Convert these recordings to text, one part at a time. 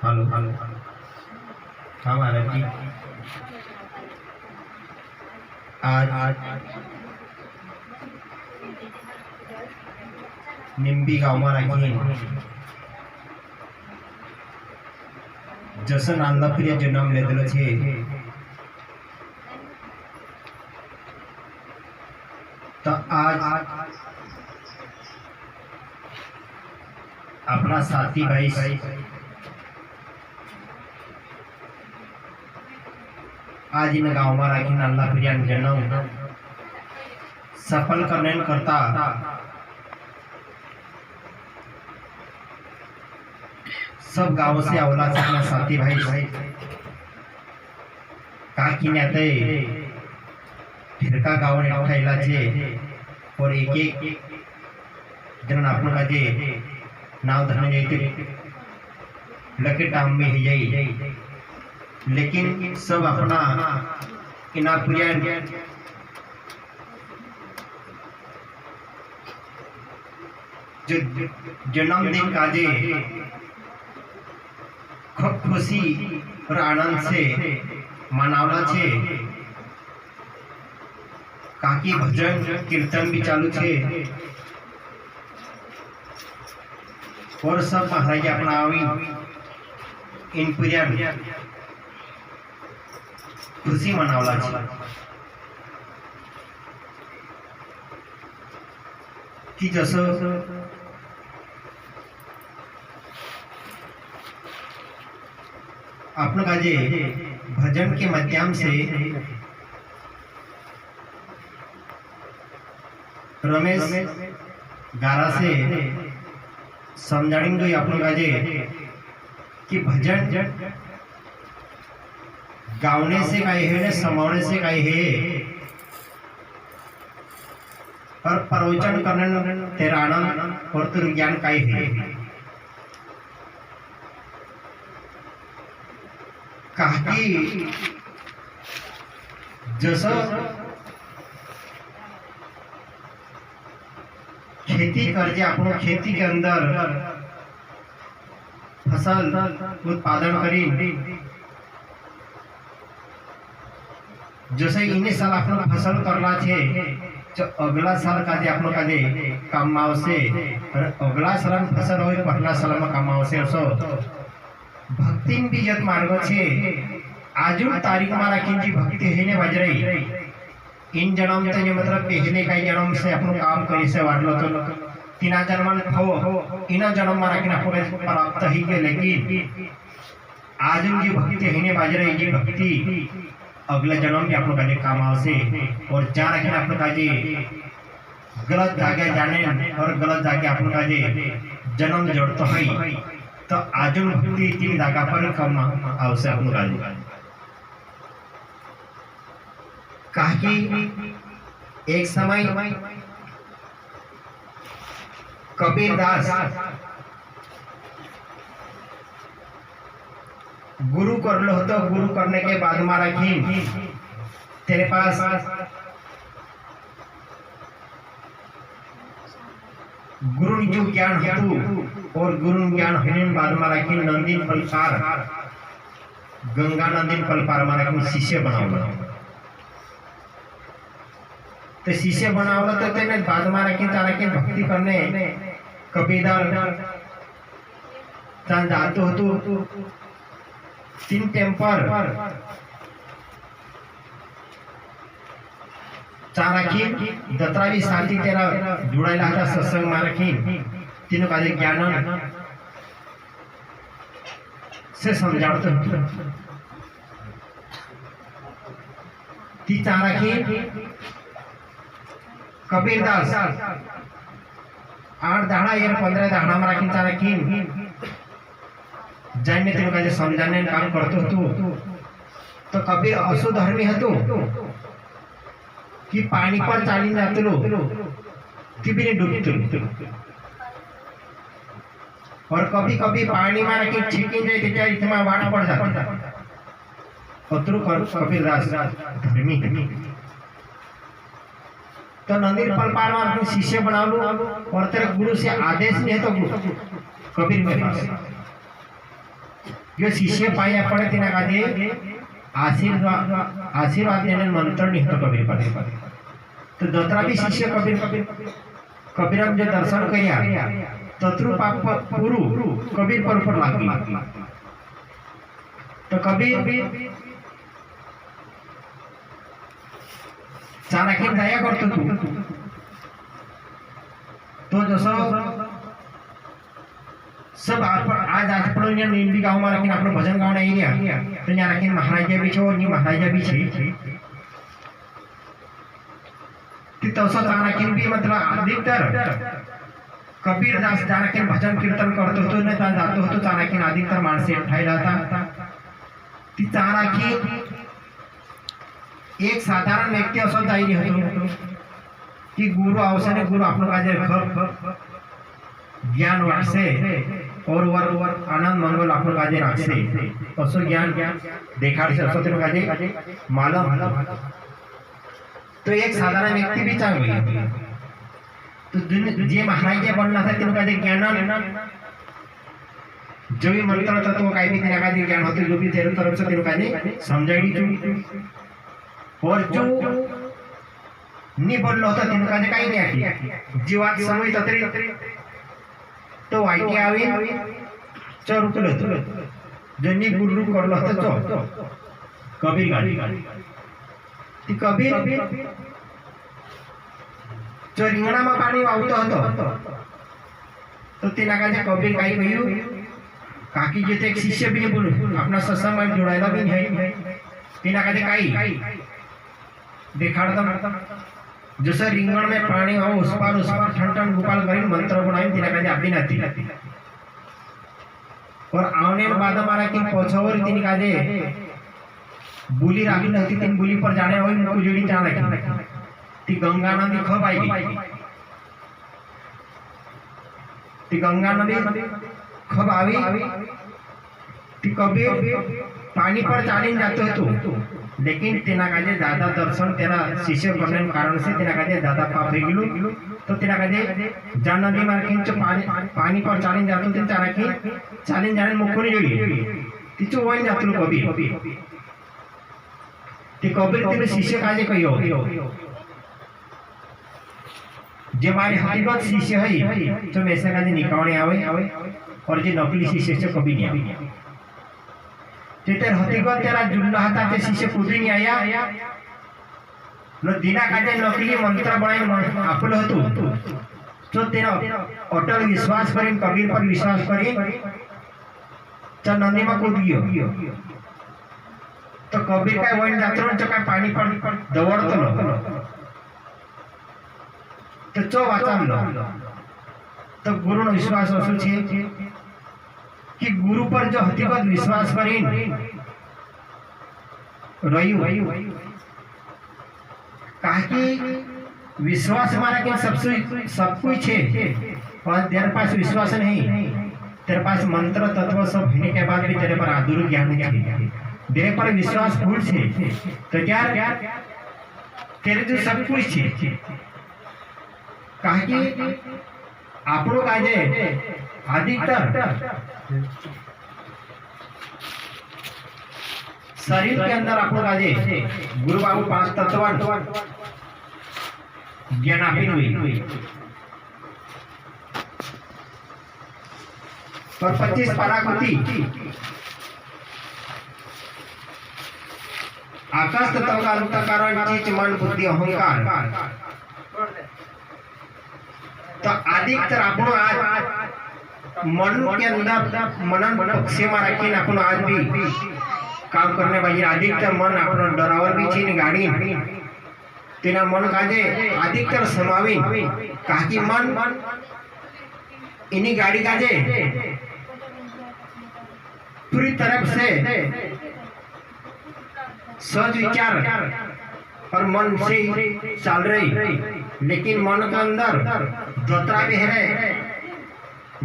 Hello hello. हाँ महाराज जी, आज निंबी गावમાં રાખી જસન આંદાપ્રિય જન્મ લીધેલો છે। તો आज अपना साथी भाई आज इन गाँव में राखी आंदाप्रिया जन्म सफल करने करता सब गाँव से आवला से अपना साथी भाई काकी ने आते फिरका गाँव ने उठाइला छे और एक एक जन आपन का जे नाव धरने जाते लके टाइम में ही जाई, लेकिन सब अपना इनापुरिया जो जन्मदिन का जे खूब खुशी और आनंद से मनावला छे। काकी भजन कीर्तन भी चालू छे और सब महाराज अपना आवी इन पुरिया खुशी मनावला छे कि जसो अपन का जे भजन के माध्यम से रमेश गारा से समझाएंगे अपन का जे कि भजन गाने से काई है समाने से काई है और प्रवचन करने तेरा आनंद और तेरा ज्ञान काई है। कहा कि जैसा खेती करके अपनो खेती के अंदर फसल उत्पादन करी, जैसे इन्हें साल अपना फसल करना छे जो अगला साल का जे अपनो का जे काम आवसे और अगला साल फसल होय पहला साल में काम आवसे। असो भक्ति बीजत मार्ग छे आजू तारीख में राखी जी भक्ति है ने बजरई इन जन्म तो ये मतलब पहले का जन्म से अपन काम करी से वारलो तो तीना जन्म हो इना जन्म में राखी आपको प्राप्त ही के, लेकिन आजू जी भक्ति है ने बजरई जी भक्ति अगले जन्म में अपन का काम आवसे और जा राखी अपन का जी गलत जागे जाने और गलत जागे अपन का जी जन्म जोड़तो है तो आजू भक्ति तीन जागा पर कम आवश्य अपन का कहा कि एक समय कबीरदास गुरु कर लो तो गुरु करने के बाद मारा कि तेरे पास गुरु जो ज्ञान हेतु और गुरु ज्ञान होने बाद मारा कि नंदीन पलपार गंगा नंदीन पलपार मारा कि शिष्य बनाओ तो शिष्य बनाओ तो तेने बाद मारा कि तारा के भक्ति करने कबीरदास तान जातो हतो तीन टेम्पर चाराखी दत्रावी साथी तेरा जुड़ायला था सत्संग मारखी तीनों का ज्ञान से समझाते ती चाराखी कबीरदास 8 दाड़ा या 15 दाड़ा में राखी चाराखी जाने तीनों का समझाने काम करतो तो कबीर असुधर्मी हतो कि पानी पर चाली जातलो तिबिने डूबतो और कभी कभी पानी में राखी छीकी जाए त्याच्या इथमा वाट पड़ जाता अतरु कबीरदास धर्मी तो नंदीर पलपार में अपने शिष्य बना लो और तेरे गुरु से आदेश नहीं है तो कबीर मेरे पास जो शिष्य पाया पड़े तेना काजे आशीर्वाद देने मंत्र नहीं तो कबीर पड़े तो दोतरा भी शिष्य कबीरम जो दर्शन करिया तत्रु पाप पुरु कबीर पर लागी तो कबीर चाणक्य दया करतो तो जसं सब आज आपण नींदी गाँव में रखी आप भजन गाँव नहीं गया तो यहाँ रखी महाराजा भी छो महाराजा भी छे तसं चाणक्य भी मतलब अधिकतर कबीर दास चाणक्य भजन कीर्तन करतो होतो न जातो होतो चाणक्य अधिकतर माणसे ठायला था ती चाणक्य एक साधारण व्यक्ति असं जायरी होतो की गुरु आवश्यक गुरु आपण काजे खप ज्ञान वाटसे और वर आनंद मंगल आपण काजे राखसे असं ज्ञान देखाडसे असं तेन काजे मालम तो एक साधारण व्यक्ति भी चांगली तो जे महाराज बनना था तेन काजे ज्ञान जो भी मंत्र तत्व काही भी तेना काजे ज्ञान होते जो भी तेरे तरफ से तेन काजे समजायडी और जो नि बनलो होता तेन काजे काही नाही आठी जीवात समय तत्री तो वाईटी आवी चोर उकलो जो नि गुरु करलो होता तो कबीर गाडी ती कबीर जो रिंगणा में पानी वावतो होतो तो तेना काजे कबीर काही कहू काकी जे एक शिष्य भी बोलू अपना सत्संग में जोड़ायला भी नहीं तेना काजे काही देखाड़ता जैसे रिंगण में पानी हो उस पार ठन ठन गोपाल करी मंत्र बनाई तेना काजे आपली नाती और आवने बाद मारा की पोछवर तेनी काजे बुली राखी नती तीन बुली पर जाने होई मुकुजड़ी चाणक्य ती गंगा नदी खब आई ती गंगा नदी खब आवी ती कबीर पानी पर चालीन जातो तो लेकिन तेना काजे ज्यादा दर्शन तेरा शिष्य बनने कारण से तेना काजे ज्यादा पाप हो गेलो तो तेना काजे जान नदी मार किंच पानी पर चालीन जातो ते चाणक्य चालीन जाने मुकुनी जोड़ी तिचो वही जातो कबीर ते कबीर तेरे शिष्य काजे कहियो जे मारे हकीकत शिष्य है तो वैसे काजे निकावणे आवे और जे नकली शिष्य से कभी नहीं आवे ते तेर हकीकत तेरा जुल्ला हता ते शिष्य कभी नहीं आया न दिना काजे नकली मंत्र बनाई आपलो हतो तो तेरा अटल विश्वास करीन कबीर पर विश्वास करीन च नंदी में कूद गयो तो कबीर काय वण जातो तो काय पाणी पर दवडतो तो चो वाचामलो तो गुरु विश्वास असो छे कि गुरु पर जो हकीकत विश्वास करीन रही काहे विश्वास मारा कि सब कुछ है और तेरे पास विश्वास नहीं तेरे पास मंत्र तत्व सब होने के बाद भी तेरे पर आधुर ज्ञान नहीं तेरे पर विश्वास फूल छे तो क्या तेरे जो सब कुछ छे काहे आपनो काजे अधिकतर शरीर के अंदर आपनो काजे गुरु बाबू 5 तत्वान ज्ञान आपीन हुई पर 25 पराकृति आकाश तत्व का अंतःकरण चित्त मन बुद्धि अहंकार तो अधिकतर आपण आज मन के अंदर मनन पक्षे में रखी अपन आज भी काम करने वाली अधिकतर मन अपन डरावर भी छीन गाड़ी तेना मन काजे अधिकतर समावी काकी मन इन्हीं गाड़ी काजे पूरी तरफ से सज विचार और मन से चल रही लेकिन मन के अंदर दोतरा भी है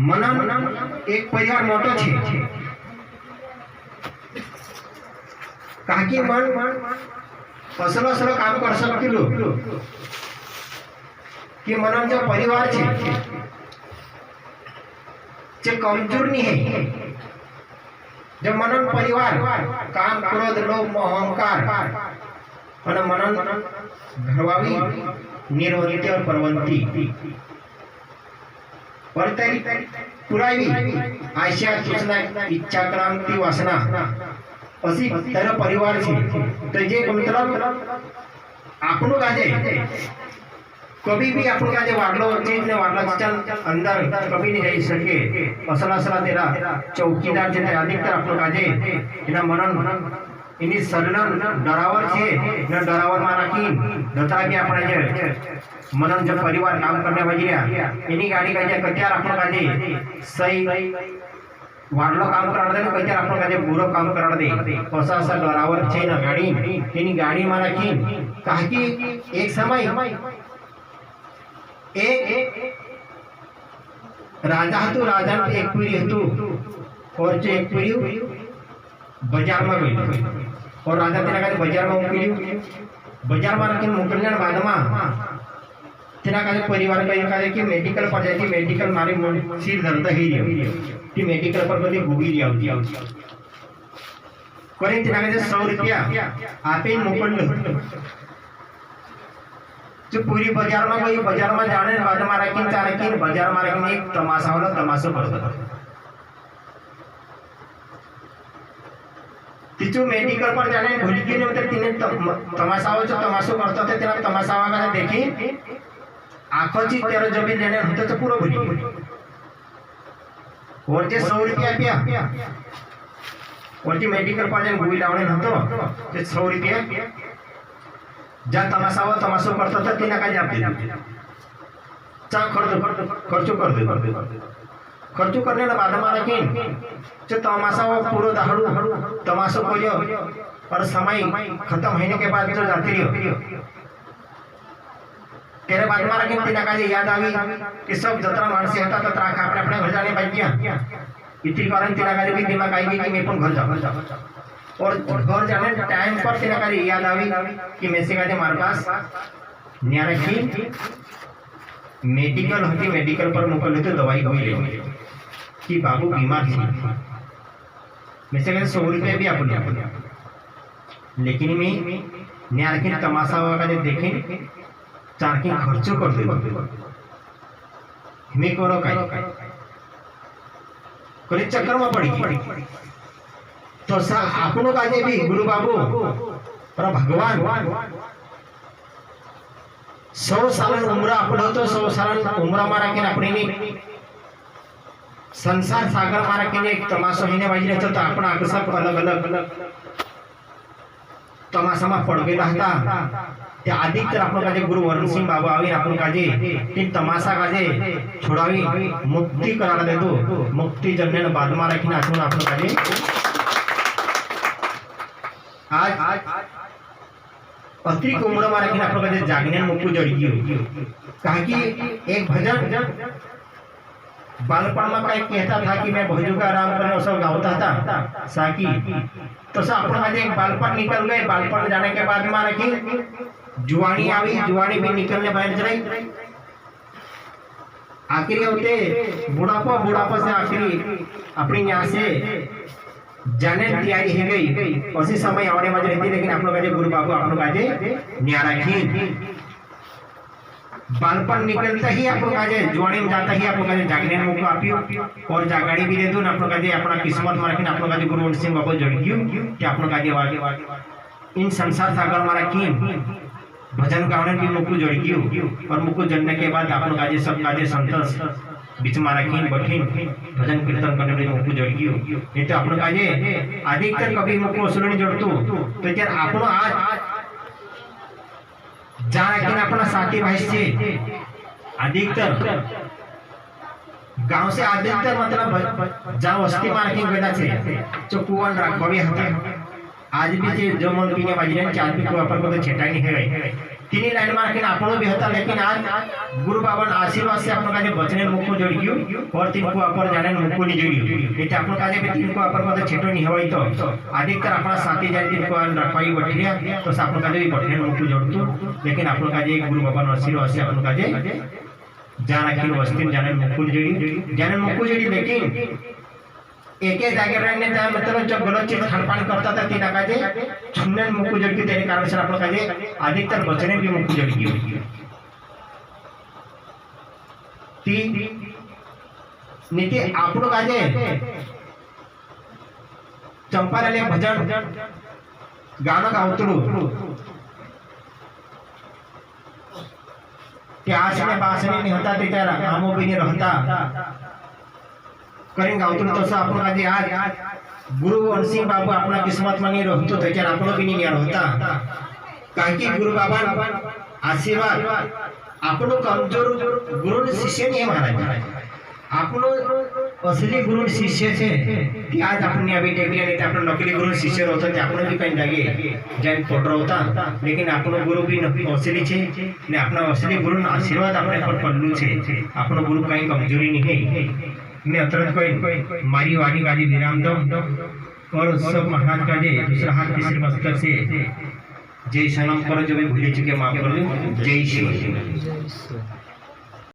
मनन एक परिवार मोटो छे काकी मन असलो असलो काम कर सकतिलो कि मनन जो परिवार छे जे कमजोर नहीं है जब मनन परिवार काम क्रोध लोभ मोह अहंकार और मनन घरवावी निर्वृत्ति और प्रवृत्ति और तरी पुरावी आशा सूचना इच्छा क्रांति वासना असी तेरा परिवार छे तो जे मतलब आपनो काजे कभी भी आपको काजे वागलो चीज ने वागला चल अंदर कभी नहीं जाई सके असला असला तेरा चौकीदार जे अधिकतर आपको काजे इना मनन इनी सरलन डरावर छे न डरावर मारा की दता के अपना जे मनन जब परिवार काम करने वजिया इनी गाड़ी काजे कत्यार आपको काजे सही वाडलो काम कराड़ दे कत्यार आपको काजे बुरो काम कराड़ दे असा असा डरावर छे न गाड़ी इनी गाड़ी मारा की काकी एक समय एक राजा हतु राजा एक पीढ़ी हतु और जो एक पीढ़ी बाजार में गई और राजा तेना का बाजार में मोकल्यू बाजार में रखी मोकलने बाद में तेना का परिवार का कि मेडिकल पर जाती मेडिकल मारे सिर धरता ही रियो कि मेडिकल पर कभी भोगी रिया होती करे तेना का 100 रुपया आपे मोकल जो पूरी बाजार में गई बाजार में जाने बाद मारा किन चार किन बाजार मारा किन एक तमाशा वाला तमाशा करता तिचू मेडिकल पर जाने भूल के नहीं मतलब तिने तमाशा हो जो तमाशा करता थे तेरा तमाशा वाला देखी आंखों ची तेरा जब भी लेने होते तो पूरा भूल और जे 100 रुपया पिया और जे मेडिकल पर जाने भूल लावने होतो जे 100 रुपया जा तमाशा करता था तिना का जाप दे चा खर्चो कर दे खर्चो करने के बाद मारा कि जो तमाशा पूरा दहाड़ू तमाशा को जो और समय खत्म होने के बाद जो जाती रही तेरे बाद मारा कि तिना का याद आई कि सब जतरा मानसी हता ततरा अपने अपने घर जाने पाई गया इतनी कारण तिना का भी दिमाग आई कि मैं पण घर जाऊं और घर जाने टाइम पर तेरा का याद आई कि मैं से कहते हमारे पास न्यारा की मेडिकल होती मेडिकल पर मोकल लेते दवाई हुई ले कि बाबू बीमार थी मैं से कहते 100 रुपये भी आप लेकिन मैं न्यारा की तमाशा वगैरह देखें चार की खर्चो कर दे मैं करो करे चक्कर में पड़ी तो सा आपनो काजे भी गुरु बाबू और भगवान 100 साल उम्र आपलो तो 100 साल उम्र मारा के अपने ने संसार सागर मारा के एक तमाशा होने वाली रहता तो अपना आंख सब अलग अलग तमाशा में पड़ गया था त्या अधिकतर आपनो काजे गुरु वरुण सिंह बाबा आवी आपनो काजे तीन तमाशा काजे छोड़ावी मुक्ति करा दे दो मुक्ति जन्ने ने बाद मारा के आपनो आपनो काजे आज अतिरिक्त उम्र मारा कि आपको कहते जागने मुक्को जड़ी गई कहा कि एक भजन बालपन में कहीं कहता था कि मैं भजू का आराम करने सब गाता था साकी तो सब अपना कहते एक बालपन निकल गए बालपन जाने के बाद मारा कि जुआनी आई जुआनी भी निकलने बैठ रही आखिरी होते बुढ़ापा से आखिरी अपनी यहाँ से जाने तैयारी हो गई उसी समय आने वाली रहती लेकिन आप लोग का गुरु बाबू आप लोग काजे न्यारा की बालपन निकलता ही आप लोग काजे जुआनी में जाता ही आप लोग काजे जागने में मौका आपियो और जागाड़ी भी दे दो ना आप लोग काजे अपना किस्मत में रखिन आप लोग काजे गुरु वरुण सिंह बाबू जड़ गयो कि आप लोग काजे आगे इन संसार सागर मारा की भजन गाने भी मुक्को जड़ गयो और मुक्को जड़ने के बाद आप लोग काजे सब काजे संतोष बीच मारा की बठिन भजन कीर्तन करने में मुक्को जड़ गयो नहीं तो आप लोग काजे अधिकतर कभी मुक्को असुरणी जड़तो तो यार आपनो आज जाना कि अपना साथी भाई से अधिकतर गांव से अधिकतर मतलब जहाँ वस्ती मार्किंग गया छे जो कुआं राखवावी हते आज भी जे जो मन पीने बाजरे चार भी कुआं पर को छेटाई नहीं है तीनी लाइन मार्किंग आपनो भी हता लेकिन आज गुरु बाबा आशीर्वाद से आपनो काजे बचने मुक्को जड़ गयो और तीन कुआं पर जाने मुक्को नहीं जड़ियो नहीं तो आपनो काजे भी तीन कुआं पर को छेटो नहीं हवाई तो अधिकतर अपना साथी जाने तीन कुआं राखवाई बठिया तो आपनो काजे भी बठने मुक्को जड़तो लेकिन आपनो काजे गुरु बाबा आशीर्वाद से आपनो काजे जाना कि वस्ती जाने मुक्को जड़ी लेकिन एक जागे रहने जाए मतलब जब गलत चीज खान पान करता था तीन काजे छुन्ने मुक्कु जड़की तेरे कारण से आपण काजे अधिकतर बचने भी मुक्कु जड़की होती ती नीति आपण काजे चंपाले भजन गाणं गावतलो ते आसने बासने नहीं होता ते त्याला आमो बिनी रहता करीन गावतलो तसं आपण काजे आज गुरु वंशी बाबू आपला किस्मत में नहीं रहतो त्याच्यावर आपण बिनी नहीं रहता कारण की गुरु बाबा आशीर्वाद आपण कमजोर गुरु शिष्य नहीं महाराज आपण असली गुरु शिष्य छे कि आज आपण अभी टेकले नहीं आपण नकली गुरु शिष्य होता ते आपण भी कहीं जागे जैन फोटो होता लेकिन आपण गुरु भी असली छे ने अपना असली गुरु आशीर्वाद अपने पर पड़लू छे आपण गुरु कहीं कमजोरी नहीं है मैं अतरत कोई मारी वाणी का विराम दो और सब महाराज का दूसरा हाथ तीसरे मस्तक से जय सनम करो जो भी भूले चुके माफ कर दो जय शिव।